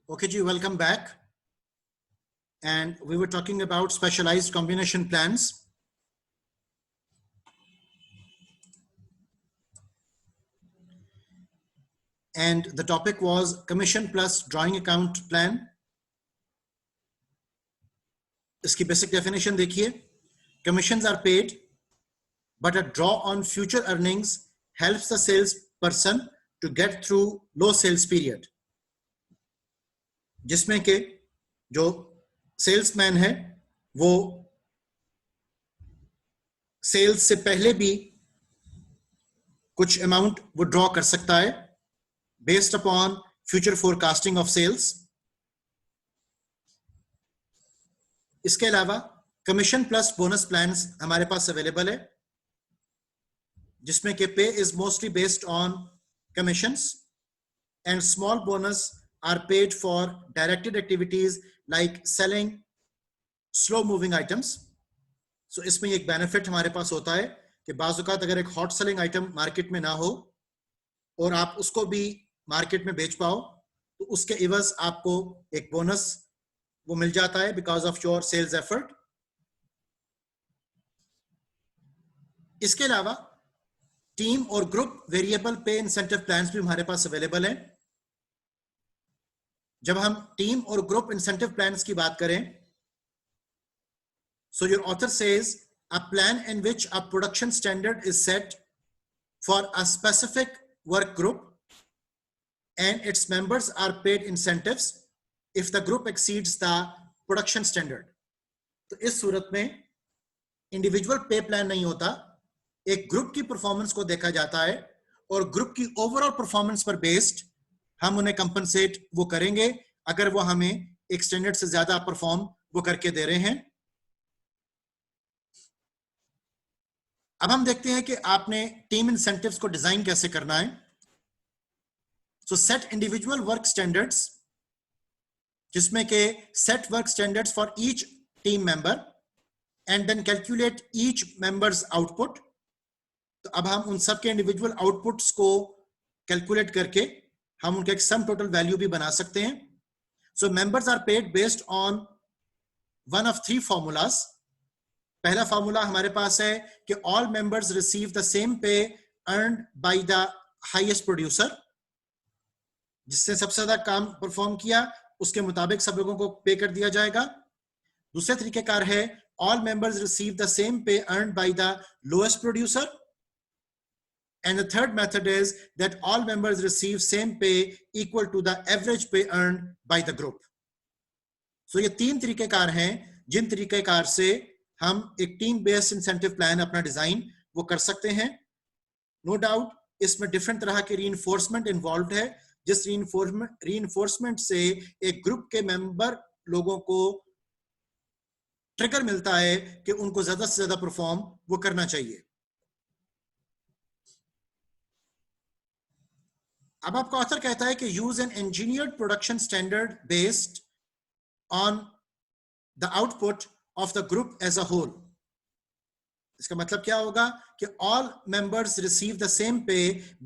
Okay, ji, welcome back. And we were talking about specialized combination plans. And the topic was commission plus drawing account plan. Iski basic definition dekhiye. Commissions are paid, but a draw on future earnings helps the salesperson to get through low sales period. जिसमें के जो salesman है वो sales से पहले भी कुछ amount वो ड्रॉ कर सकता है based upon future forecasting of sales. इसके अलावा कमीशन प्लस बोनस प्लान्स हमारे पास अवेलेबल है जिसमें कि पे is mostly based on commissions and small bonus are paid for directed activities like selling slow moving items. So इसमें एक benefit हमारे पास होता है कि बाज़ औक़ात अगर एक hot selling item मार्केट में ना हो और आप उसको भी मार्केट में बेच पाओ तो उसके इवज़ आपको एक बोनस वो मिल जाता है because of your sales effort. इसके अलावा टीम और ग्रुप वेरिएबल पे इंसेंटिव प्लान्स भी हमारे पास अवेलेबल है. जब हम टीम और ग्रुप इंसेंटिव प्लान्स की बात करें, so your author says a plan in which a production standard is set for a specific work group and its members are paid incentives if the group exceeds the production standard. तो इस सूरत में individual पे plan नहीं होता, एक group की performance को देखा जाता है और ग्रुप की ओवरऑल परफॉर्मेंस पर बेस्ड हम उन्हें कंपनसेट वो करेंगे अगर वो हमें एक स्टैंडर्ड से ज्यादा परफॉर्म वो करके दे रहे हैं. अब हम देखते हैं कि आपने टीम इंसेंटिव्स को डिजाइन कैसे करना है. So set individual work standards जिसमें के set work standards for each team member and then calculate each members output. तो अब हम उन सब के इंडिविजुअल आउटपुट्स को कैलकुलेट करके हम उनका एक सम टोटल वैल्यू भी बना सकते हैं. So members are paid based on one of three formulas. पहला फॉर्मूला हमारे पास है कि all members receive the same pay earned by the highest producer. जिसने सबसे ज्यादा काम परफॉर्म किया उसके मुताबिक सब लोगों को पे कर दिया जाएगा. दूसरे तरीकेकार है all members receive the same pay earned by the lowest producer. And the third method is that all members receive same pay equal to the average pay earned by the group. So ये तीन तरीकेकार हैं जिन तरीकेकार से हम एक team based incentive plan अपना design वो कर सकते हैं. नो डाउट इसमें डिफरेंट तरह के रीइंफोर्समेंट इन्वॉल्व है जिस रीइंफोर्समेंट से एक ग्रुप के मेंबर लोगों को ट्रिगर मिलता है कि उनको ज्यादा से ज्यादा परफॉर्म वो करना चाहिए. अब आपका ऑथर कहता है कि use an engineered production standard based on the output of the group as a whole. इसका मतलब क्या होगा कि all members receive the same pay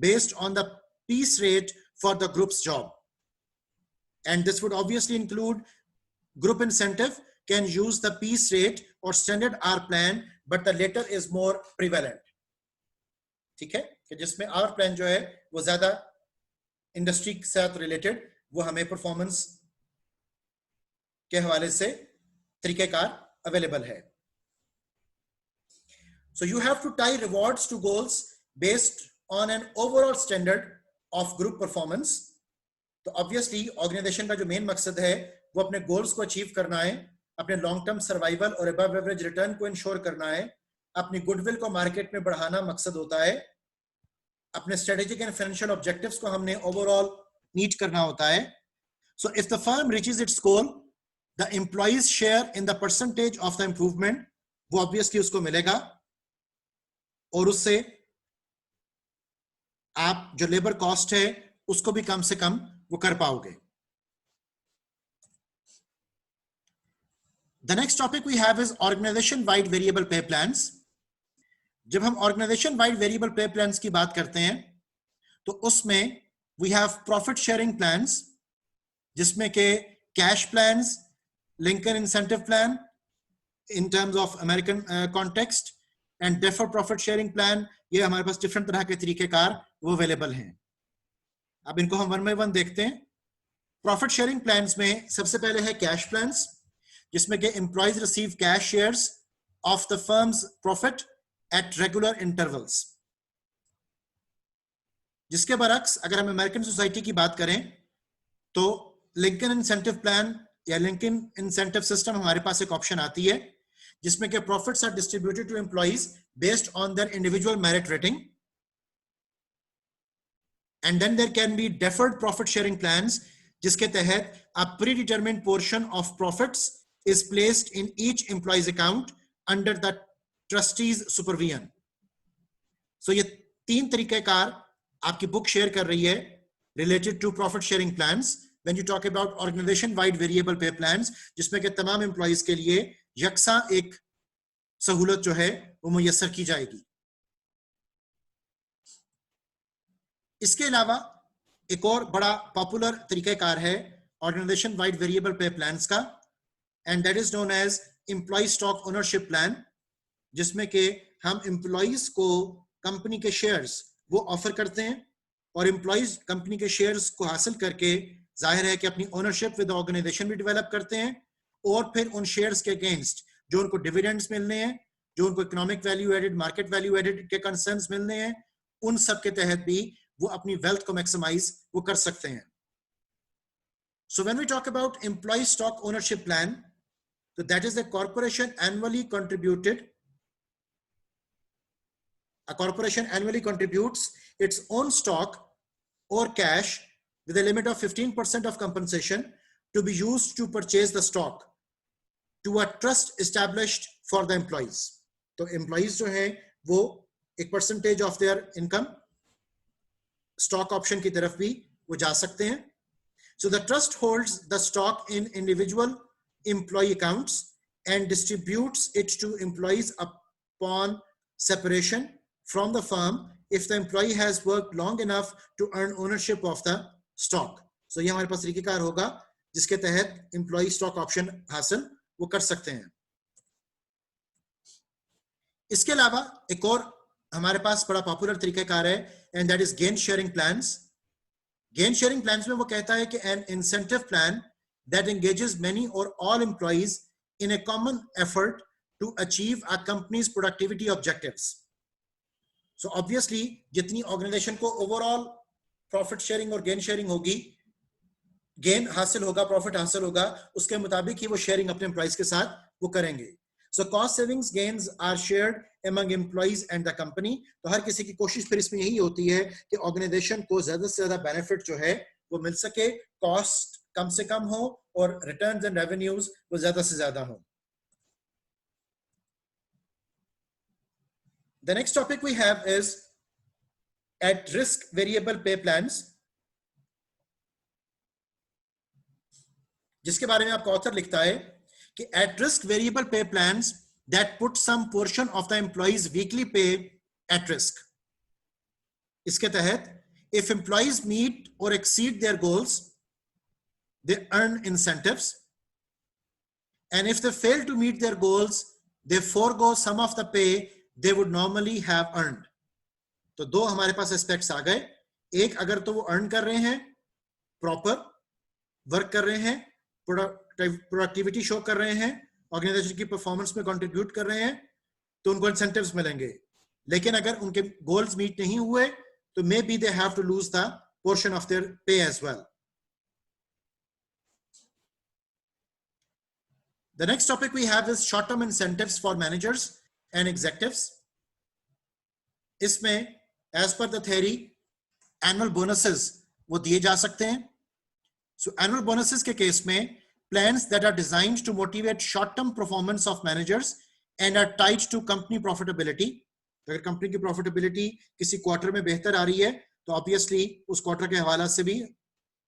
based on the piece rate for the group's job and this would obviously include group incentive can use the piece rate or standard hour plan but the latter is more prevalent. ठीक है कि जिसमें are plan जो है वो ज्यादा industry के साथ रिलेटेड वो हमें परफॉर्मेंस के हवाले से तरीकेकार अवेलेबल है. So you have to tie rewards to goals based on an overall standard of group performance. तो ऑब्वियसली ऑर्गेनाइजेशन का जो मेन मकसद है वो अपने गोल्स को अचीव करना है, अपने लॉन्ग टर्म सर्वाइवल और अबव एवरेज रिटर्न को इंश्योर करना है, अपनी गुडविल को मार्केट में बढ़ाना मकसद होता है, अपने स्ट्रेटेजिक एंड फाइनेंशियल ऑब्जेक्टिव्स को हमने ओवरऑल मीट करना होता है. So if the firm reaches it's goal the employees share in the percentage of the improvement वो ऑब्वियसली उसको मिलेगा और उससे आप जो लेबर कॉस्ट है उसको भी कम से कम वो कर पाओगे. The next topic we have is organisation wide variable pay plans. जब हम organisation wide variable pay plans की बात करते हैं तो उसमें we have profit sharing plans जिसमें के cash plans, Lincoln incentive plan in terms of American context and deferred profit sharing plan, ये हमारे पास डिफरेंट तरह के तरीकेकार वो अवेलेबल हैं। अब इनको हम वन बाय वन देखते हैं। प्रॉफिट शेयरिंग प्लान्स में सबसे पहले है कैश प्लान्स, जिसमें के employees receive cash shares of the firms profit at regular intervals. जिसके बरक्स अगर हम अमेरिकन सोसाइटी की बात करें तो लिंकन इंसेंटिव प्लान या लिंकन इंसेंटिव सिस्टम हमारे पास एक ऑप्शन आती है जिसमें के profits are distributed to employees based on their individual merit rating, and then there can be deferred profit sharing plans, जिसके तहत a predetermined portion of profits is placed in each employee's account under the trustee's supervision. So ये तीन तरीकेकार आपकी book share कर रही है related to profit sharing plans when you talk about organization wide variable pay plans, जिसमें के तमाम employees के लिए यकसा एक सहूलत जो है वो मुयस्सर की जाएगी। इसके अलावा एक और बड़ा पॉपुलर तरीकेकार है organisation wide variable pay plans का, and that is known as employee stock ownership plan, जिसमें के हम एम्प्लॉइज को कंपनी के शेयर्स वो ऑफर करते हैं और एम्प्लॉइज कंपनी के शेयर्स को हासिल करके जाहिर है कि अपनी ओनरशिप विद ऑर्गेनाइजेशन भी डेवलप करते हैं, और फिर उन शेयर्स के अगेंस्ट जो उनको डिविडेंड्स मिलने हैं, जो उनको economic value added, market value added के कंसर्न्स मिलने हैं, उन सब के तहत भी वो अपनी वेल्थ को मैक्सिमाइज वो कर सकते हैं। So when we talk about employee stock ownership plan, so that is the corporation annually contributed. A corporation annually contributes its own stock or cash with a limit of 15% of compensation to be used to purchase the stock to a trust established for the employees. तो employees जो हैं वो एक percentage of their income stock option की तरफ भी वो जा सकते हैं। So the trust holds the stock in individual employee accounts and distributes it to employees upon separation from the firm if the employee has worked long enough to earn ownership of the stock. So ये हमारे पास तरीकेकार होगा जिसके तहत employee stock option हासिल वो कर सकते हैं। इसके अलावा एक और हमारे पास बड़ा पॉपुलर तरीकेकार है, and that is gain sharing plans. Gain sharing plans में वो कहता है कि an incentive plan that engages many or all employees in a common effort to achieve a company's productivity objectives. So obviously जितनी organization को overall profit sharing और gain sharing होगी, gain हासिल होगा, प्रॉफिट हासिल होगा, उसके मुताबिक ही वो शेयरिंग अपने एम्प्लॉइज के साथ वो करेंगे। So cost savings gains are shared among employees and the company. तो हर किसी की कोशिश फिर इसमें यही होती है कि ऑर्गेनाइजेशन को ज्यादा से ज्यादा बेनिफिट जो है वो मिल सके, कॉस्ट कम से कम हो और रिटर्न्स एंड रेवेन्यूज वो ज्यादा से ज्यादा हो। The next topic we have is at risk variable pay plans, जिसके बारे में आपका ऑथर लिखता है कि at risk variable pay plans that put some portion of the employees weekly pay at risk. इसके तहत if employees meet or exceed their goals they earn incentives, and if they fail to meet their goals they forego some of the pay they would normally have earned. तो दो हमारे पास aspects आ गए, एक अगर तो वो अर्न कर रहे हैं, प्रॉपर वर्क कर रहे हैं, प्रोडक्टिविटी शो कर रहे हैं, ऑर्गेनाइजेशन की परफॉर्मेंस में कंट्रीब्यूट कर रहे हैं, तो उनको इंसेंटिव्स मिलेंगे। लेकिन अगर उनके गोल्स मीट नहीं हुए तो maybe they have to lose the portion of their pay as well. The next topic we have is short term incentives for managers and executives. इसमें as per the theory annual bonuses वो दिए जा सकते हैं। So annual bonuses के case में plans that are designed to motivate short-term performance of managers and are tied to company profitability. अगर company की प्रॉफिटेबिलिटी किसी क्वार्टर में बेहतर आ रही है तो ऑब्वियसली उस क्वार्टर के हवाले से भी,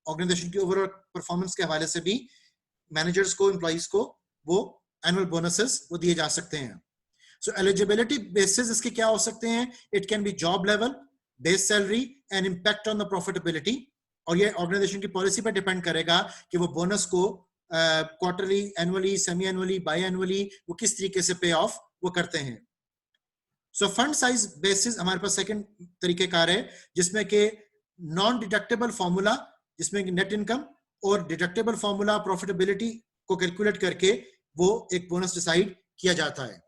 ऑर्गेनाइजेशन की ओवरऑल परफॉर्मेंस के हवाले से भी मैनेजर्स को, एम्प्लॉइज को वो एनुअल बोनसेस वो दिए जा सकते हैं। सो एलिजिबिलिटी बेसिस इसके क्या हो सकते हैं? It can be job level, base salary and impact on the profitability. और ये ऑर्गेनाइजेशन की पॉलिसी पर डिपेंड करेगा कि वो बोनस को quarterly, annually, semi annually, by annually वो किस तरीके से पे ऑफ वो करते हैं। सो फंड साइज बेसिस हमारे पास सेकंड तरीकेकार है, जिसमें कि नॉन डिडक्टेबल फॉर्मूला, जिसमें नेट इनकम और डिडक्टेबल फॉर्मूला प्रॉफिटेबिलिटी को कैलकुलेट करके वो एक बोनस डिसाइड किया जाता है।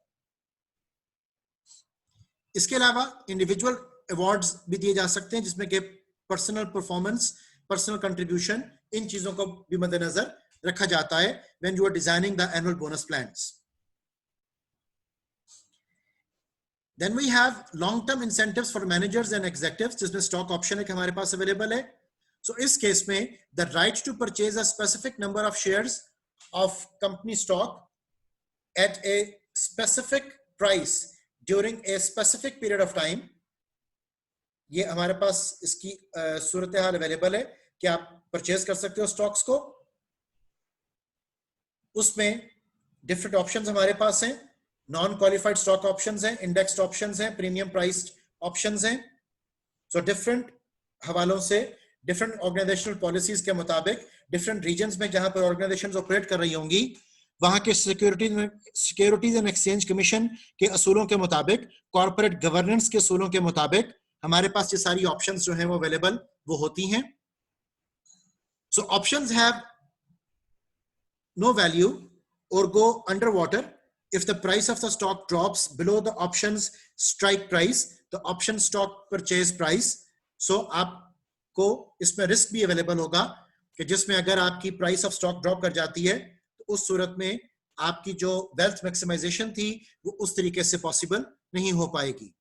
इसके अलावा इंडिविजुअल अवार्ड्स भी दिए जा सकते हैं, जिसमें कि पर्सनल परफॉर्मेंस, पर्सनल कंट्रीब्यूशन, इन चीजों को भी मद्देनजर रखा जाता है when you are designing the annual bonus plans. Then we have long-term incentives for managers and executives, जिसमें स्टॉक ऑप्शन एक हमारे पास अवेलेबल है। So इस केस में the right to purchase a specific number of shares of company stock at a specific price during a specific period of time, ये हमारे पास इसकी सूरत हाल available है कि आप परचेज कर सकते हो स्टॉक्स को। उसमें डिफरेंट ऑप्शंस हमारे पास हैं, नॉन क्वालिफाइड स्टॉक ऑप्शंस हैं, इंडेक्स्ड ऑप्शंस हैं, प्रीमियम प्राइस्ड ऑप्शंस हैं। सो डिफरेंट हवालों से, डिफरेंट ऑर्गेनाइजेशनल पॉलिसीज के मुताबिक, डिफरेंट रीजन्स में जहां पर ऑर्गेनाइजेशंस ऑपरेट कर रही होंगी, वहां के सिक्योरिटीज एंड एक्सचेंज कमीशन के असूलों के मुताबिक, कॉर्पोरेट गवर्नेंस के असूलों के मुताबिक हमारे पास ये सारी ऑप्शंस जो हैं वो अवेलेबल वो होती हैं। So options have no value or go underwater if the price of the stock drops below the options strike price, the option stock purchase price. So आपको इसमें रिस्क भी अवेलेबल होगा कि जिसमें अगर आपकी प्राइस ऑफ स्टॉक ड्रॉप कर जाती है तो उस सूरत में आपकी जो वेल्थ मैक्सिमाइजेशन थी वो उस तरीके से पॉसिबल नहीं हो पाएगी।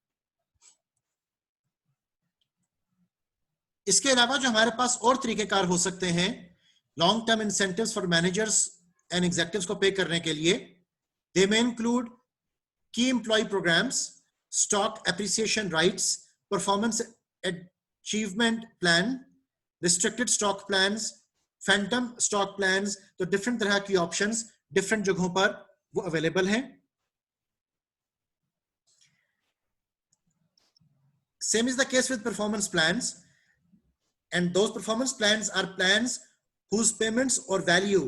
इसके अलावा जो हमारे पास और तरीकेकार हो सकते हैं long term incentives for managers and executives को पे करने के लिए, they may include key employee programs, stock appreciation rights, performance achievement plan, restricted stock plans, phantom stock plans। तो डिफरेंट तरह की ऑप्शंस डिफरेंट जगहों पर वो अवेलेबल हैं। Same is the case with performance plans, and those performance plans are plans whose payments or value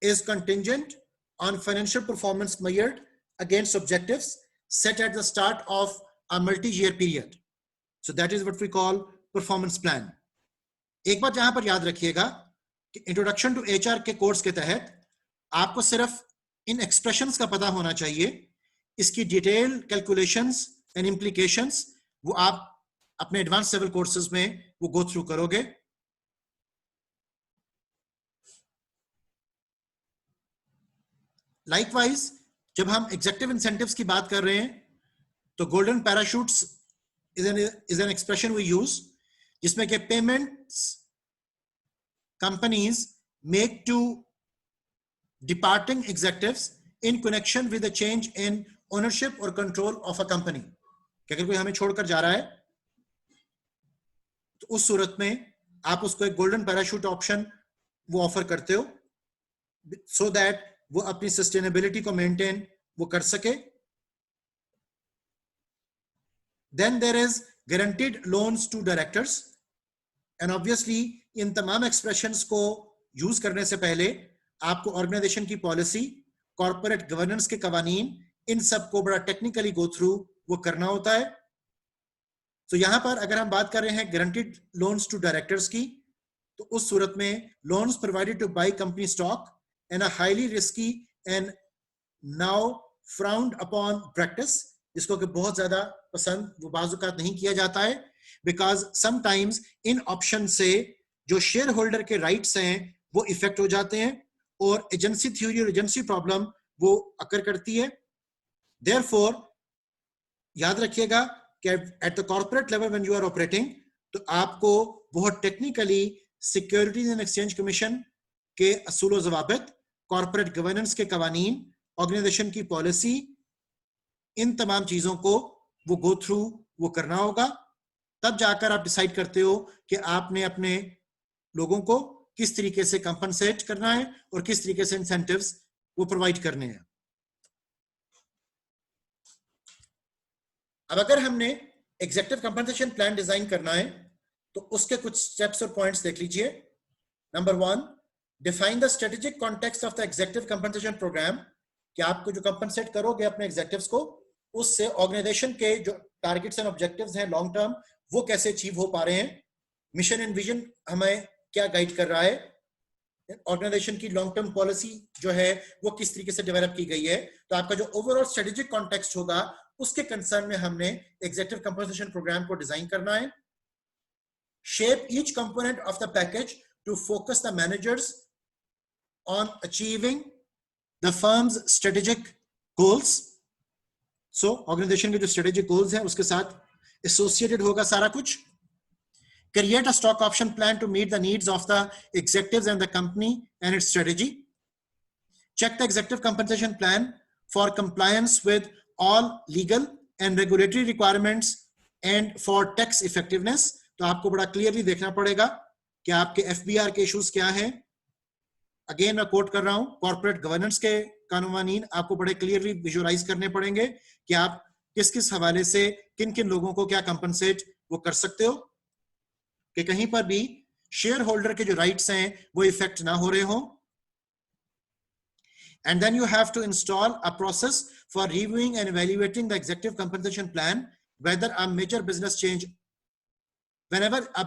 is contingent on financial performance measured against objectives set at the start of a multi-year period. So that is what we call performance plan. एक बात यहां पर याद रखिएगा कि introduction to HR के course के तहत आपको सिर्फ इन एक्सप्रेशंस का पता होना चाहिए, इसकी डिटेल कैलकुलेशंस एंड इंप्लीकेशंस वो आप अपने एडवांस लेवल कोर्सेज में वो गो थ्रू करोगे। लाइकवाइज जब हम एग्जेक्टिव इंसेंटिव्स की बात कर रहे हैं तो golden parachutes is an expression we use, जिसमें कि payments companies make to departing executives in connection with the change in ownership or control of a company. अगर कोई हमें छोड़कर जा रहा है तो उस सूरत में आप उसको एक गोल्डन पैराशूट ऑप्शन वो ऑफर करते हो सो दैट वो अपनी सस्टेनेबिलिटी को मेंटेन वो कर सके। Then there is guaranteed loans to directors, and obviously इन तमाम एक्सप्रेशंस को यूज करने से पहले आपको ऑर्गेनाइजेशन की पॉलिसी, कॉर्पोरेट गवर्नेंस के कवानीन, इन सब को बड़ा टेक्निकली गो थ्रू वो करना होता है। तो यहां पर अगर हम बात कर रहे हैं गारंटीड लोन्स टू डायरेक्टर्स की, तो उस सूरत में loans provided to buy company stock and a highly risky and now frowned upon practice, जिसको कि बहुत ज्यादा पसंद वो बाजुकात नहीं किया जाता है, because sometimes इन ऑप्शन से जो शेयर होल्डर के राइट्स हैं वो इफेक्ट हो जाते हैं और एजेंसी थ्योरी और एजेंसी प्रॉब्लम वो अकर करती है। Therefore याद रखिएगा कि at the corporate level when you are operating तो आपको बहुत technically securities and exchange commission के असूल ज़वाबित, कॉर्पोरेट गवर्नेंस के कवानीन, ऑर्गेनाइजेशन की पॉलिसी, इन तमाम चीजों को वो गो थ्रू वो करना होगा। तब जाकर आप डिसाइड करते हो कि आपने अपने लोगों को किस तरीके से कंपनसेट करना है और किस तरीके से इंसेंटिव्स वो प्रोवाइड करने हैं। अब अगर हमने एग्जीक्यूटिव कंपनसेशन प्लान डिजाइन करना है तो उसके कुछ स्टेप्स और पॉइंट्स देख लीजिए। Number 1, define the strategic context of the executive compensation programme, कि आपको जो कंपनसेट करोगे अपने एग्जीक्यूटिव्स को, उससे ऑर्गेनाइजेशन के जो टारगेट्स एंड ऑब्जेक्टिव्स हैं लॉन्ग टर्म, वो कैसे अचीव हो पा रहे हैं। मिशन एंड विजन हमें क्या गाइड कर रहा है, ऑर्गेनाइजेशन की लॉन्ग टर्म पॉलिसी जो है वो किस तरीके से डेवलप की गई है। तो आपका जो ओवरऑल स्ट्रेटेजिक कॉन्टेक्स्ट होगा उसके कंसर्न में हमने एग्जीक्यूटिव कंपनसेशन प्रोग्राम को डिजाइन करना है। Shape each component of the package to focus the managers on achieving the firm's strategic goals. So organisation के जो स्ट्रेटेजिक गोल्स हैं उसके साथ एसोसिएटेड होगा सारा कुछ। Create a stock option plan to meet the needs of the executives and the company and its strategy. Check the executive compensation plan for compliance with all legal and regulatory requirements and for tax effectiveness. तो आपको बड़ा clearly देखना पड़ेगा कि आपके FBR के issues क्या हैं। अगेन मैं कोट कर रहा हूं, कॉर्पोरेट गवर्नेंस के कानून आपको बड़े क्लियरली विजुअलाइज करने पड़ेंगे कि आप किस किस हवाले से किन किन लोगों को क्या कंपनसेट वो कर सकते हो, कि कहीं पर भी शेयर होल्डर के जो राइट्स हैं वो इफेक्ट ना हो रहे हो। And then you have to install a process for reviewing and evaluating the executive compensation plan whether a major business change, whenever a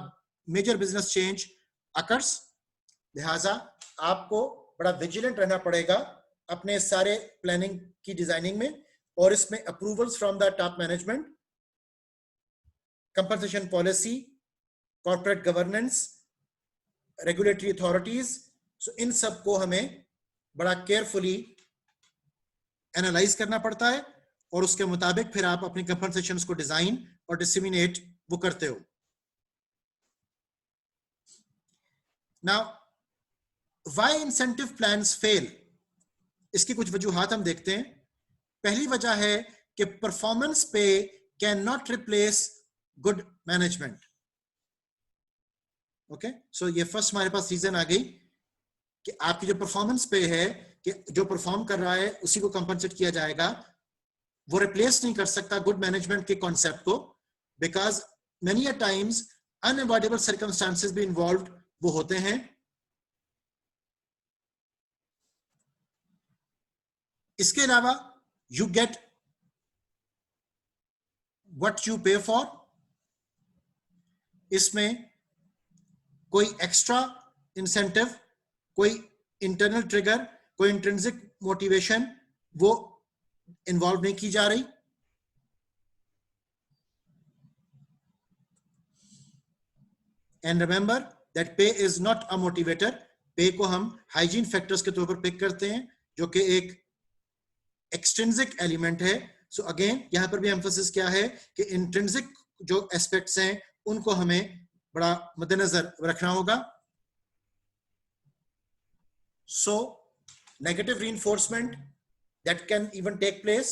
major business change occurs. लिहाजा आपको बड़ा विजिलेंट रहना पड़ेगा अपने सारे प्लानिंग की डिजाइनिंग में, और इसमें approvals from the top management, compensation policy, corporate governance, regulatory authorities, so इन सब को हमें बड़ा केयरफुली एनालाइज करना पड़ता है और उसके मुताबिक फिर आप अपनी कंपनसेशंस को डिजाइन और डिसेमिनेट वो करते हो। Now why incentive plans fail, इसकी कुछ वजूहात हम देखते हैं। पहली वजह है कि performance pay cannot replace good management. Okay, so ये फर्स्ट हमारे पास रीजन आ गई कि आपकी जो परफॉर्मेंस पे है कि जो परफॉर्म कर रहा है उसी को कंपनसेट किया जाएगा, वो रिप्लेस नहीं कर सकता गुड मैनेजमेंट के कॉन्सेप्ट को, because many a times unavoidable circumstances भी इन्वॉल्व वो होते हैं। इसके अलावा यू गेट व्हाट यू पे फॉर, इसमें कोई एक्स्ट्रा इंसेंटिव, कोई इंटरनल ट्रिगर, कोई इंट्रिंसिक मोटिवेशन वो इन्वॉल्व नहीं की जा रही। एंड रिमेंबर दैट पे इज नॉट अ मोटिवेटर। पे को हम हाइजीन फैक्टर्स के तौर पर पिक करते हैं जो कि एक एक्सट्रिंसिक एलिमेंट है। सो अगेन यहां पर भी एम्फोसिस क्या है कि इंट्रिंसिक जो एस्पेक्ट्स हैं उनको हमें बड़ा मद्देनजर रखना होगा। So negative reinforcement that can even take place.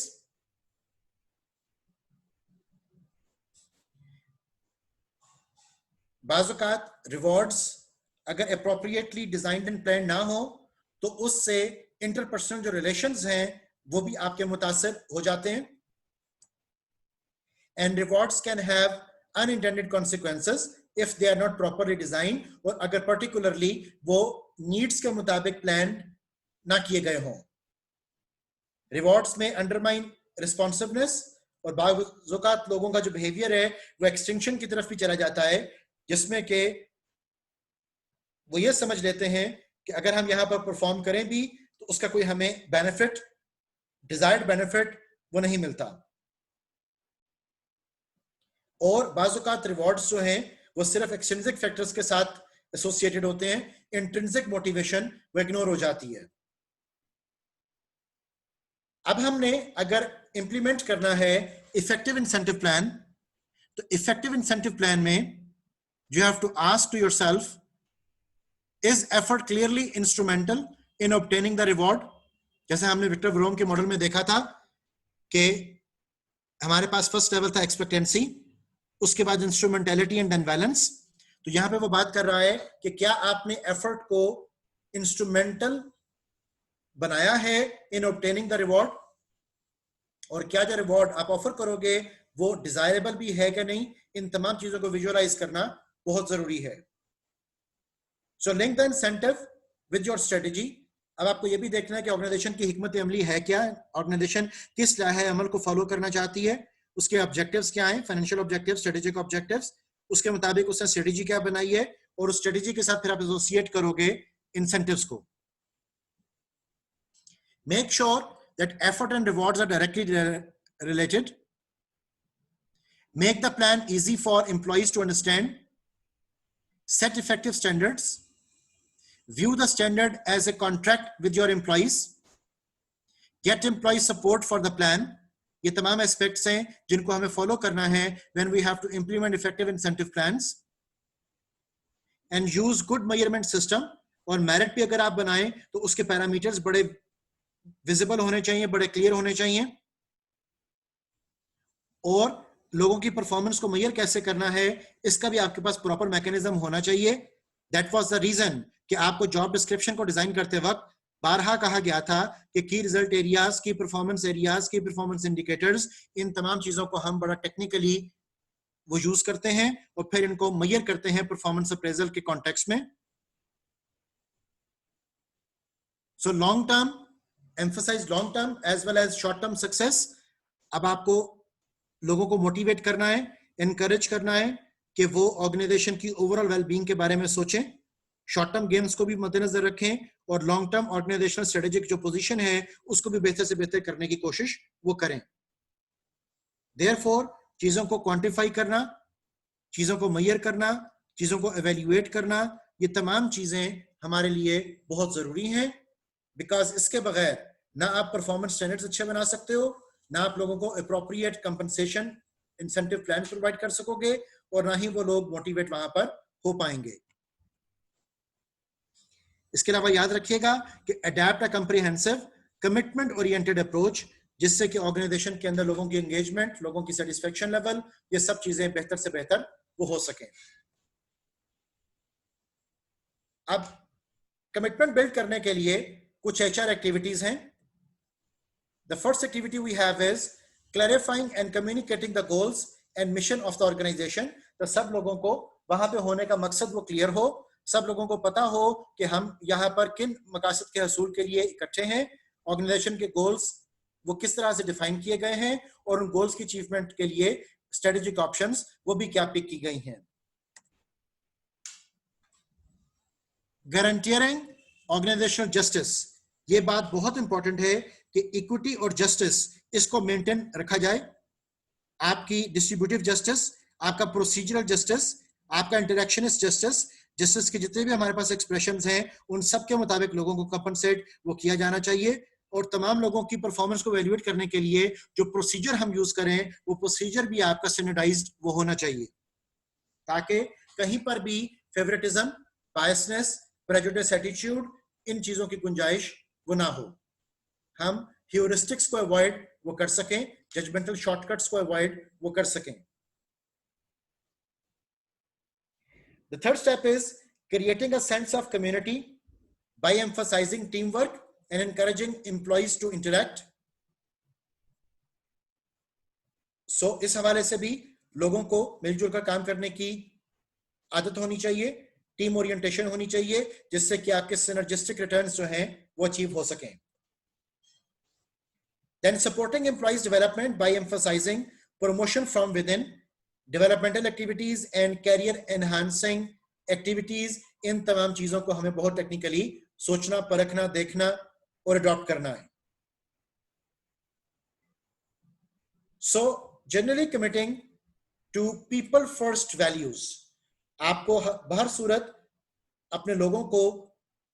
बाज़-औक़ात रिवॉर्ड्स अगर अप्रोप्रिएटली डिजाइन्ड एंड प्लान ना हो तो उससे इंटरपर्सनल जो रिलेशंस हैं वो भी आपके मुतासिर हो जाते हैं। And rewards can have unintended consequences if they are not properly designed, और अगर particularly वो needs के मुताबिक प्लान ना किए गए हों। रिवॉर्ड्स में अंडरमाइन रिस्पॉन्सिवनेस, और बाज़ लोगों का जो बिहेवियर है वो एक्सटिंक्शन की तरफ भी चला जाता है, जिसमें कि वो ये समझ लेते हैं कि अगर हम यहाँ पर परफॉर्म करें भी तो उसका कोई हमें बेनिफिट, डिजायर्ड बेनिफिट वो नहीं मिलता। और बाज़ रिवॉर्ड्स जो हैं वो सिर्फ एक्सट्रिंसिक फैक्टर्स के साथ एसोसिएटेड होते हैं, इंट्रिंसिक मोटिवेशन वो इग्नोर हो जाती है। अब हमने अगर इंप्लीमेंट करना है इफेक्टिव इंसेंटिव प्लान, तो इफेक्टिव इंसेंटिव प्लान में you have to ask to yourself, is effort clearly instrumental in obtaining the reward. जैसे हमने विक्टर वरोम के मॉडल में देखा था कि हमारे पास फर्स्ट लेवल था एक्सपेक्टेंसी, उसके बाद इंस्ट्रूमेंटेलिटी एंड देन बैलेंस। तो यहां पे वो बात कर रहा है कि क्या आपने एफर्ट को इंस्ट्रूमेंटल बनाया है इन ऑब्टेनिंग द रिवॉर्ड, और क्या जो रिवॉर्ड आप ऑफर करोगे वो डिजायरेबल भी है कि नहीं। इन तमाम चीजों को विजुअलाइज करना बहुत जरूरी है। So link the incentive with your strategy. अब आपको यह भी देखना है कि ऑर्गेनाइजेशन की हिकमत अमली है क्या, ऑर्गेनाइजेशन किस लाहे अमल को फॉलो करना चाहती है, उसके ऑब्जेक्टिव्स क्या हैं, फाइनेंशियल ऑब्जेक्टिव्स, स्ट्रेटेजिक ऑब्जेक्टिव्स, उसके मुताबिक उसने स्ट्रेटेजी क्या बनाई है, और उस स्ट्रेटेजी के साथ फिर आप एसोसिएट करोगे इंसेंटिव्स को। Make sure that effort and rewards are directly related. Make the plan easy for employees to understand. Set effective standards. View the standard as a contract with your employees. Get employee support for the plan. ये तमाम aspects हैं जिनको हमें follow करना है when we have to implement effective incentive plans. And use good measurement system. और merit भी अगर आप बनाएं तो उसके पैरामीटर्स बड़े विजिबल होने चाहिए, बड़े क्लियर होने चाहिए, और लोगों की परफॉर्मेंस को मेजर कैसे करना है इसका भी आपके पास प्रॉपर मैकेनिज्म होना चाहिए। दैट वाज द रीजन कि आपको जॉब डिस्क्रिप्शन को डिजाइन करते वक्त बारहा कहा गया था कि की रिजल्ट एरियाज, की परफॉर्मेंस एरियाज, की परफॉर्मेंस इंडिकेटर्स, इन तमाम चीजों को हम बड़ा टेक्निकली वो यूज करते हैं और फिर इनको मेजर करते हैं परफॉर्मेंस अप्रेजल के कॉन्टेक्स्ट में। So long term, emphasize long term as well as short term success. अब आपको लोगों को मोटिवेट करना है, एनकरेज करना है कि वो ऑर्गेनाइजेशन की ओवरऑल वेलबींग के बारे में सोचें, शॉर्ट टर्म गेम्स को भी मद्देनजर रखें और लॉन्ग टर्म ऑर्गेनाइजेशनल स्ट्रेटेजिक जो पोजीशन है उसको भी बेहतर से बेहतर करने की कोशिश वो करें। देयरफॉर चीजों को क्वांटिफाई करना, चीजों को मेजर करना, चीजों को एवेल्युएट करना, ये तमाम चीजें हमारे लिए बहुत जरूरी हैं, बिकॉज इसके बगैर ना आप परफॉर्मेंस स्टैंडर्ड्स अच्छे बना सकते हो, ना आप लोगों को appropriate compensation incentive plan provide कर सकोगे, और ना ही वो लोग मोटिवेट वहां पर हो पाएंगे। इसके अलावा याद रखिएगा कि adapt a comprehensive commitment oriented approach, जिससे कि ऑर्गेनाइजेशन के अंदर लोगों की एंगेजमेंट, लोगों की सेटिस्फेक्शन लेवल, ये सब चीजें बेहतर से बेहतर वो हो सके। अब कमिटमेंट बिल्ड करने के लिए कुछ एचआर एक्टिविटीज हैं। The first activity we have is clarifying and communicating the goals and mission of the organization. तो सब लोगों को वहां पे होने का मकसद वो क्लियर हो, सब लोगों को पता हो कि हम यहाँ पर किन मकासद के हसूल के लिए इकट्ठे हैं, ऑर्गेनाइजेशन के गोल्स वो किस तरह से डिफाइन किए गए हैं, और उन गोल्स की अचीवमेंट के लिए स्ट्रेटेजिक ऑप्शंस वो भी क्या पिक की गई हैं। गारंटियरिंग ऑर्गेनाइजेशनल जस्टिस, ये बात बहुत इंपॉर्टेंट है कि इक्विटी और जस्टिस इसको मेंटेन रखा जाए। आपकी डिस्ट्रीब्यूटिव जस्टिस, आपका प्रोसीजरल जस्टिस, आपका इंटरेक्शनिस्ट जस्टिस, जस्टिस के जितने भी हमारे पास एक्सप्रेशंस हैं उन सब के मुताबिक लोगों को कंपनसेट वो किया जाना चाहिए, और तमाम लोगों की परफॉर्मेंस को वैल्यूएट करने के लिए जो प्रोसीजर हम यूज करें वो प्रोसीजर भी आपका स्टैंडर्डाइज्ड वो होना चाहिए, ताकि कहीं पर भी फेवरेटिज्म, बायसनेस, प्रेजुडिस एटीट्यूड, इन चीजों की गुंजाइश वो ना हो। हम ह्यूरिस्टिक्स को अवॉइड वो कर सकें, जजमेंटल शॉर्टकट्स को अवॉइड वो कर सकें। The third step is creating a sense of community by emphasizing teamwork and encouraging employees to interact. So इस हवाले से भी लोगों को मिलजुल कर काम करने की आदत होनी चाहिए, टीम ओरिएंटेशन होनी चाहिए, जिससे कि आपके सिनर्जिस्टिक रिटर्न्स जो हैं वो अचीव हो सकें। Then supporting employees development by emphasizing promotion from within, developmental activities and career enhancing activities, इन तमाम चीजों को हमें बहुत टेक्निकली सोचना, परखना, देखना और अडॉप्ट करना है। So generally committing to people first values, आपको हर सूरत अपने लोगों को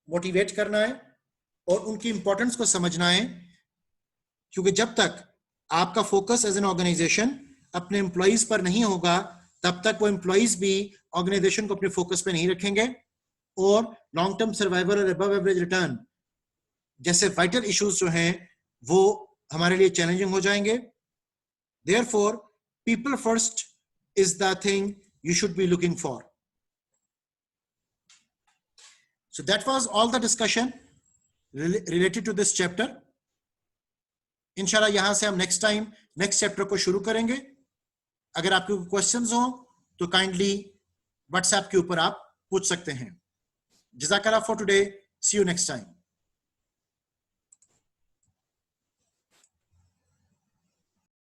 मोटिवेट करना है और उनकी इंपॉर्टेंस को समझना है, क्योंकि जब तक आपका फोकस एज एन ऑर्गेनाइजेशन अपने एम्प्लॉइज पर नहीं होगा तब तक वो एम्प्लॉइज भी ऑर्गेनाइजेशन को अपने फोकस पे नहीं रखेंगे, और लॉन्ग टर्म सर्वाइवल और अबव एवरेज रिटर्न जैसे वाइटल इश्यूज जो हैं वो हमारे लिए चैलेंजिंग हो जाएंगे। Therefore people first is the thing you should be looking for. So that was all the discussion related to this chapter. इंशाल्लाह यहां से हम नेक्स्ट टाइम नेक्स्ट चैप्टर को शुरू करेंगे। अगर आपके क्वेश्चंस हो तो काइंडली व्हाट्सएप के ऊपर आप पूछ सकते हैं। जज़ाकल्लाह for today, see you next time.